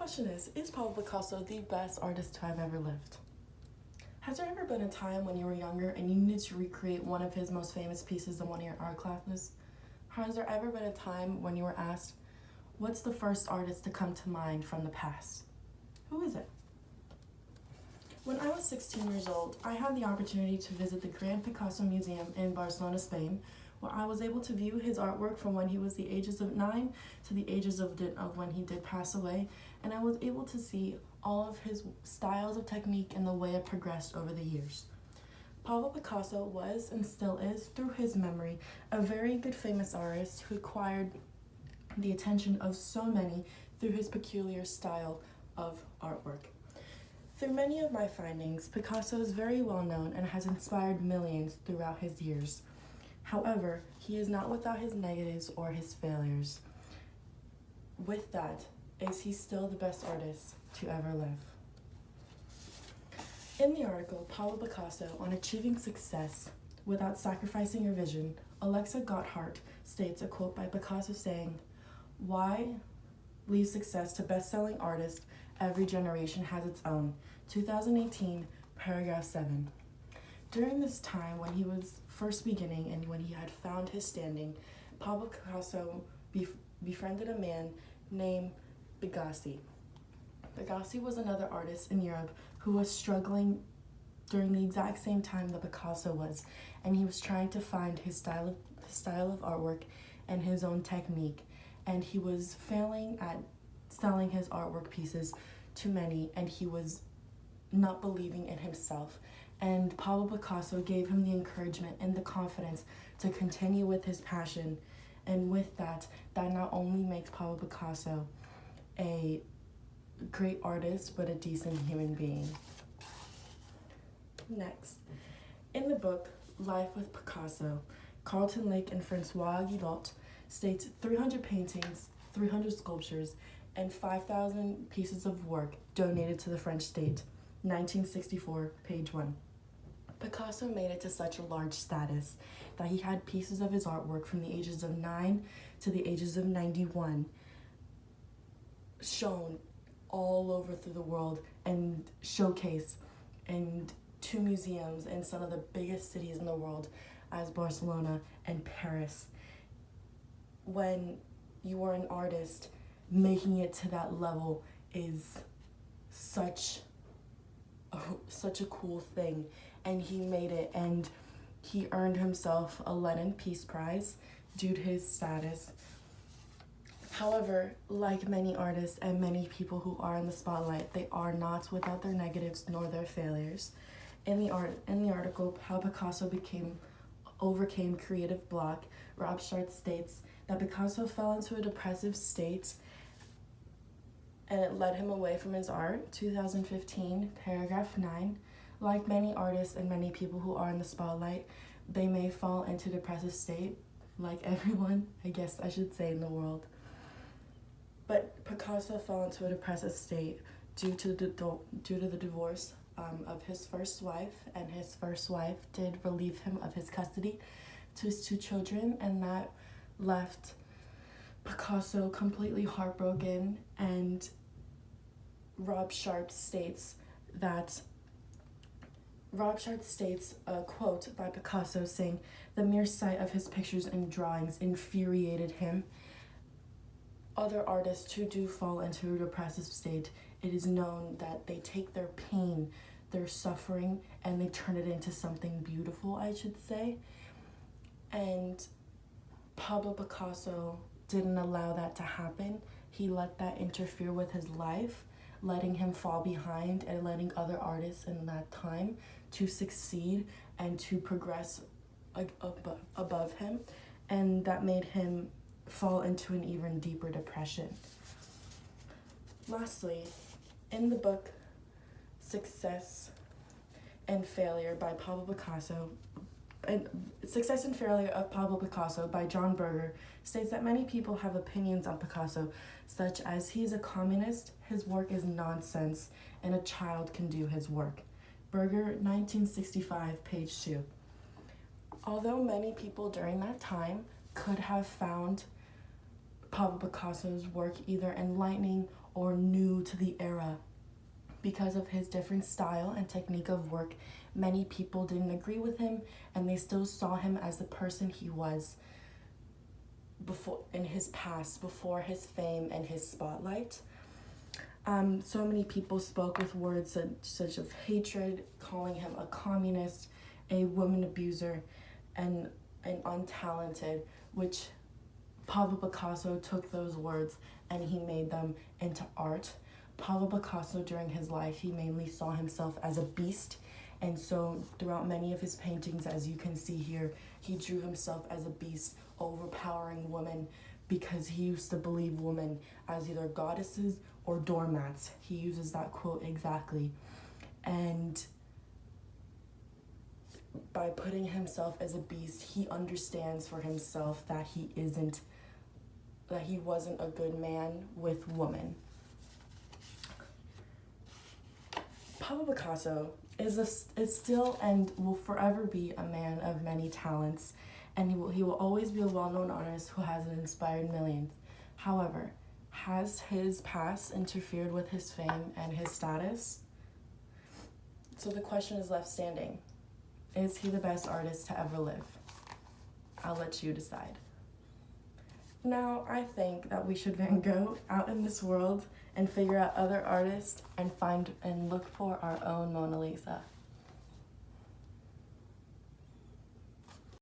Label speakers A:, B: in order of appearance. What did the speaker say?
A: question is Pablo Picasso the best artist to have ever lived? Has there ever been a time when you were younger and you needed to recreate one of his most famous pieces in one of your art classes? Has there ever been a time when you were asked, what's the first artist to come to mind from the past? Who is it? When I was 16 years old, I had the opportunity to visit the Grand Picasso Museum in Barcelona, Spain, where I was able to view his artwork from when he was the ages of 9 to the ages of when he did pass away, and I was able to see all of his styles of technique and the way it progressed over the years. Pablo Picasso was, and still is, through his memory, a very good famous artist who acquired the attention of so many through his peculiar style of artwork. Through many of my findings, Picasso is very well known and has inspired millions throughout his years. However, he is not without his negatives or his failures. With that, is he still the best artist to ever live? In the article, Pablo Picasso on achieving success without sacrificing your vision, Alexa Gotthard states a quote by Picasso saying, "Why leave success to best-selling artists? Every generation has its own." 2018, paragraph 7. During this time when he was first beginning and when he had found his standing, Pablo Picasso befriended a man named Picasso. Picasso was another artist in Europe who was struggling during the exact same time that Picasso was, and he was trying to find his style of artwork and his own technique, and he was failing at selling his artwork pieces to many, and he was not believing in himself. And Pablo Picasso gave him the encouragement and the confidence to continue with his passion, and with that not only makes Pablo Picasso a great artist, but a decent human being. Next, in the book Life with Picasso, Carlton Lake and Francois Guillot states 300 paintings, 300 sculptures, and 5,000 pieces of work donated to the French state, 1964, page 1. Picasso made it to such a large status that he had pieces of his artwork from the ages of 9 to the ages of 91 shown all over through the world and showcased in 2 museums in some of the biggest cities in the world, as Barcelona and Paris. When you are an artist, making it to that level is such a cool thing, and he made it, and he earned himself a Lenin Peace Prize due to his status. However, like many artists and many people who are in the spotlight, they are not without their negatives nor their failures. In the article, How Picasso overcame creative block, Rob Sharp states that Picasso fell into a depressive state and it led him away from his art, 2015, paragraph 9. Like many artists and many people who are in the spotlight, they may fall into a depressive state, like everyone, I guess I should say, in the world. But Picasso fell into a depressive state due to the divorce of his first wife, and his first wife did relieve him of his custody to his 2 children, and that left Picasso completely heartbroken. And Rob Sharp states a quote by Picasso saying, "The mere sight of his pictures and drawings infuriated him." Other artists who do fall into a depressive state, it is known that they take their pain, their suffering, and they turn it into something beautiful, I should say. And Pablo Picasso didn't allow that to happen. He let that interfere with his life, letting him fall behind and letting other artists in that time to succeed and to progress above him, and that made him fall into an even deeper depression. Lastly, in the book Success and Failure by Pablo Picasso, Success and Failure of Pablo Picasso by John Berger states that many people have opinions on Picasso, such as he's a communist, his work is nonsense, and a child can do his work. Berger, 1965, page 2. Although many people during that time could have found Pablo Picasso's work either enlightening or new to the era. Because of his different style and technique of work, many people didn't agree with him, and they still saw him as the person he was before, in his past, before his fame and his spotlight. So many people spoke with words such of hatred, calling him a communist, a woman abuser, and an untalented, which Pablo Picasso took those words and he made them into art. Pablo Picasso, during his life, he mainly saw himself as a beast, and so throughout many of his paintings, as you can see here, he drew himself as a beast, overpowering women, because he used to believe women as either goddesses or doormats. He uses that quote exactly. And by putting himself as a beast, he understands for himself that he wasn't a good man with women. Pablo Picasso is still and will forever be a man of many talents, and he will always be a well-known artist who has inspired millions. However, has his past interfered with his fame and his status? So the question is left standing. Is he the best artist to ever live? I'll let you decide. Now, I think that we should then go out in this world and figure out other artists and find and look for our own Mona Lisa.